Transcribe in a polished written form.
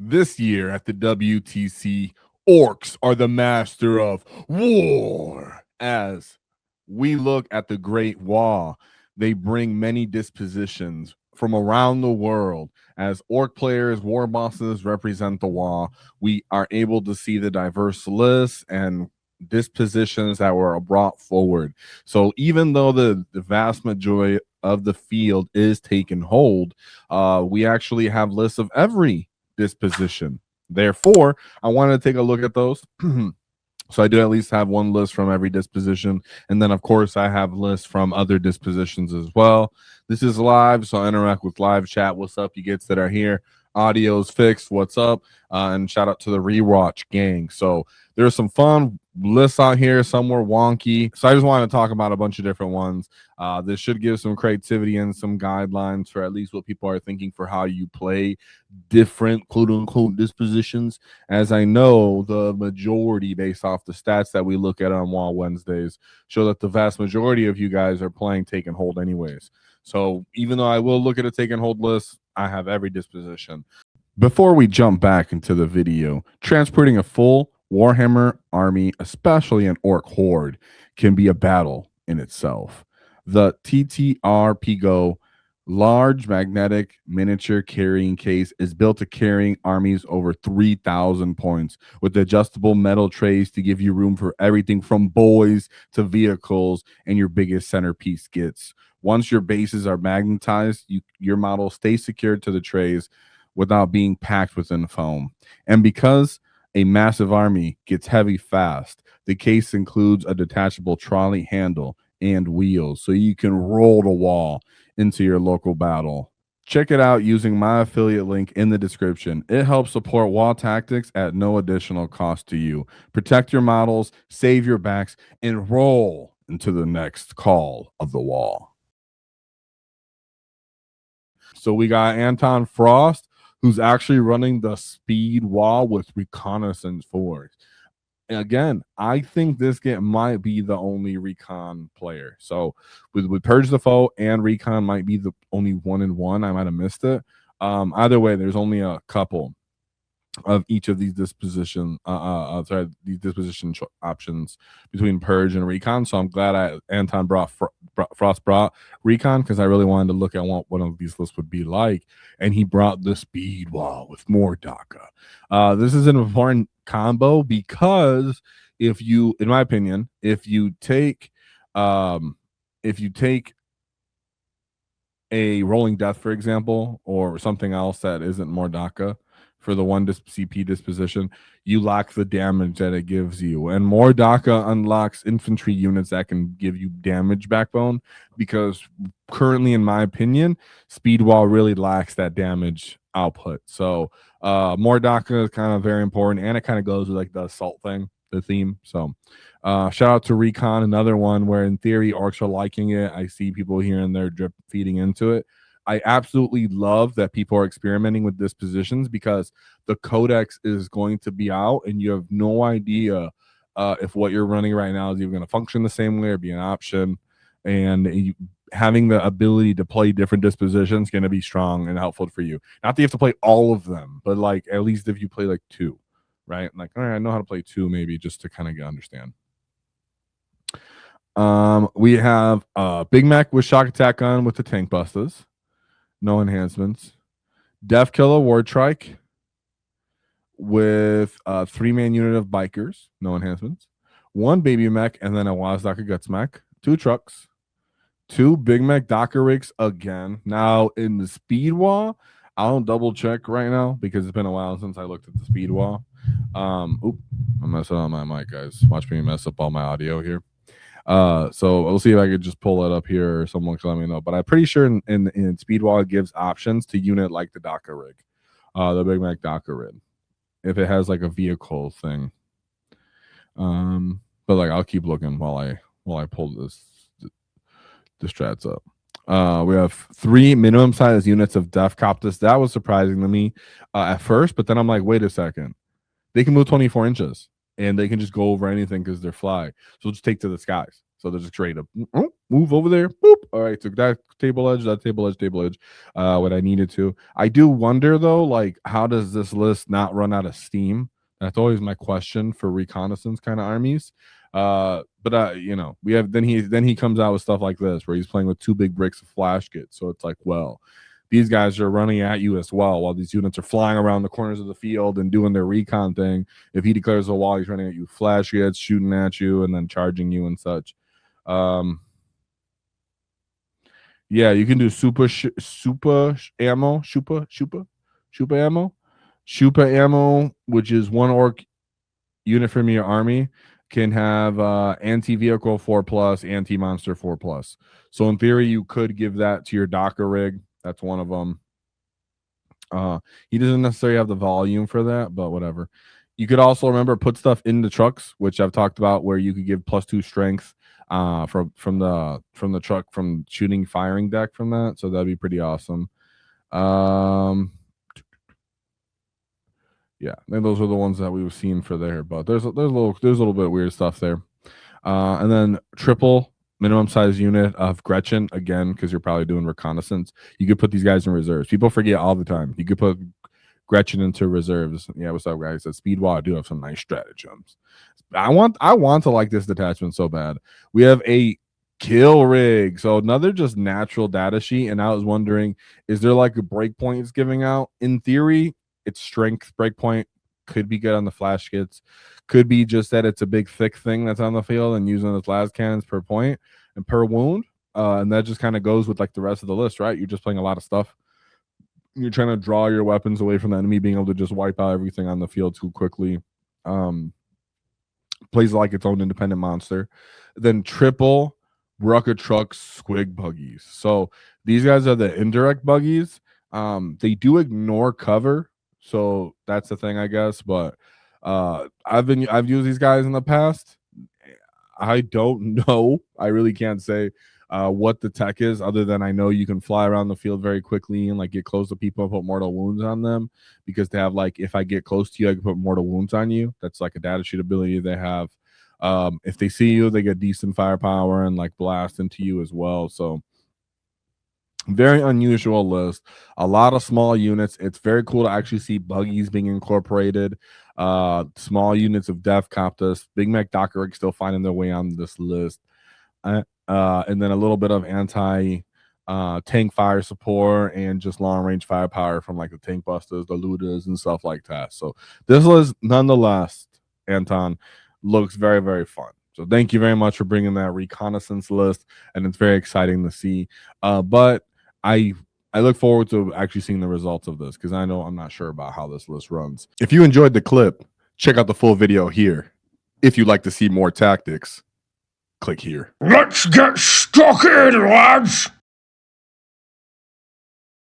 This year at the WTC, Orks are the master of war. As we look at the Great WAAAGH, they bring many dispositions from around the world. As orc players, war bosses represent the WAAAGH, we are able to see the diverse lists and dispositions that were brought forward. So even though the vast majority of the field is taken hold, we actually have lists of every disposition. Therefore, I wanted to take a look at those. So I do at least have one list from every disposition. And then, of course, I have lists from other dispositions as well. This is live, so I interact with live chat. What's up, you gets that are here? Audio's fixed. What's up? And shout out to the Rewatch gang. So there's some fun lists out here. Some were wonky. So I just want to talk about a bunch of different ones. This should give some creativity and some guidelines for at least what people are thinking for how you play different quote-unquote dispositions. As I know, the majority, based off the stats that we look at on WAAAGH Wednesdays, show that the vast majority of you guys are playing Take and Hold anyways. So even though I will look at a Take and Hold list, I have every disposition. Before we jump back into the video, transporting a full Warhammer army, especially an orc horde, can be a battle in itself. The oTTRPGo large magnetic miniature carrying case is built to carrying armies over 3,000 points with adjustable metal trays to give you room for everything from boys to vehicles, and your biggest centerpiece gets. Once your bases are magnetized, your model stays secured to the trays without being packed within foam. And because a massive army gets heavy fast, the case includes a detachable trolley handle and wheels, so you can roll the wall into your local battle. Check it out using my affiliate link in the description. It helps support WAAAGH tactics at no additional cost to you. Protect your models, save your backs, and roll into the next call of the WAAAGH. So we got Anton Frost, who's actually running the speed wall with reconnaissance force. Again, I think this game might be the only recon player. So with Purge the Foe and recon might be the only 1-in-1. I might have missed it. Either way, there's only a couple of each of these disposition options between Purge and recon. So I'm glad Anton Frost brought recon, because I really wanted to look at what one of these lists would be like, and he brought the speed wall with more DACA. This is an important combo because if you, in my opinion, if you take a rolling death, for example, or something else that isn't more DACA for the one CP disposition, you lock the damage that it gives you. And more DACA unlocks infantry units that can give you damage backbone, because currently, in my opinion, speed wall really lacks that damage output. So more DACA is kind of very important, and it kind of goes with like the assault thing, the theme. So shout out to recon, another one where in theory orcs are liking it. I see people here and there drip feeding into it. I absolutely love that people are experimenting with dispositions, because the codex is going to be out and you have no idea if what you're running right now is even going to function the same way or be an option. And having the ability to play different dispositions is going to be strong and helpful for you. Not that you have to play all of them, but like at least if you play like 2, right? Like, all right, I know how to play 2 maybe, just to kind of understand. We have Big Mac with shock attack gun with the tank busters. No enhancements. Def Killer War Trike with a 3-man unit of bikers. No enhancements. 1 baby mech and then a WAAAGH Guts mech. 2 trucks. 2 Big Mac Docker rigs again. Now in the speed wall, I'll double check right now because it's been a while since I looked at the speed wall. I'm messing up my mic, guys. Watch me mess up all my audio here. So we'll see if I could just pull it up here, or someone can let me know. But I'm pretty sure in Speedwall it gives options to unit like the DACA rig, the Big Mac DACA rig, if it has like a vehicle thing. But like I'll keep looking while I pull the strats up. We have 3 minimum size units of Def Coptus. That was surprising to me at first, but then I'm like, wait a second, they can move 24 inches. And they can just go over anything because they're fly. So just take to the skies. So they're just ready to move over there. Boop. All right, took that table edge, table edge. What I needed to. I do wonder though, like, how does this list not run out of steam? That's always my question for reconnaissance kind of armies. But you know, we have then he comes out with stuff like this where he's playing with 2 big bricks of flash kits. So it's like, well, these guys are running at you as well while these units are flying around the corners of the field and doing their recon thing. If he declares a wall, he's running at you, flash kits, shooting at you, and then charging you and such. Yeah, you can do super ammo, super ammo, which is 1 orc unit from your army can have anti-vehicle 4+, anti-monster 4+. So in theory, you could give that to your Docker rig. That's one of them. He doesn't necessarily have the volume for that, but whatever. You could also remember put stuff in the trucks, which I've talked about, where you could give +2 strength from the truck from shooting firing deck from that. So that'd be pretty awesome. Yeah, and those are the ones that we've seen for there. But there's a little bit of weird stuff there. And then triple minimum size unit of Gretchen again, because you're probably doing reconnaissance. You could put these guys in reserves. People forget all the time. You could put Gretchen into reserves. Yeah, what's up, guys? At Speedwall, I do have some nice stratagems. I want to like this detachment so bad. We have a kill rig, so another just natural data sheet. And I was wondering, is there like a breakpoint it's giving out? In theory, it's strength breakpoint. Could be good on the flash kits. Could be just that it's a big thick thing that's on the field and using those las cannons per point and per wound. And that just kind of goes with like the rest of the list, right? You're just playing a lot of stuff. You're trying to draw your weapons away from the enemy being able to just wipe out everything on the field too quickly. Plays like its own independent monster. Then triple Rucker Truck Squig Buggies. So these guys are the indirect buggies. They do ignore cover. So that's the thing, I guess. But I've used these guys in the past. I don't know. I really can't say what the tech is, other than I know you can fly around the field very quickly and like get close to people and put mortal wounds on them, because they have like, if I get close to you, I can put mortal wounds on you. That's like a data sheet ability they have. If they see you, they get decent firepower and like blast into you as well. So very unusual list. A lot of small units. It's very cool to actually see buggies being incorporated. Small units of Death Coptus. Big Mac Docker Rig still finding their way on this list. And then a little bit of anti tank fire support and just long range firepower from like the tank busters, the looters, and stuff like that. So this list, nonetheless, Anton, looks very, very fun. So thank you very much for bringing that reconnaissance list, and it's very exciting to see. But I look forward to actually seeing the results of this, because I know I'm not sure about how this list runs. If you enjoyed the clip, check out the full video here. If you'd like to see more tactics, click here. Let's get stuck in, lads!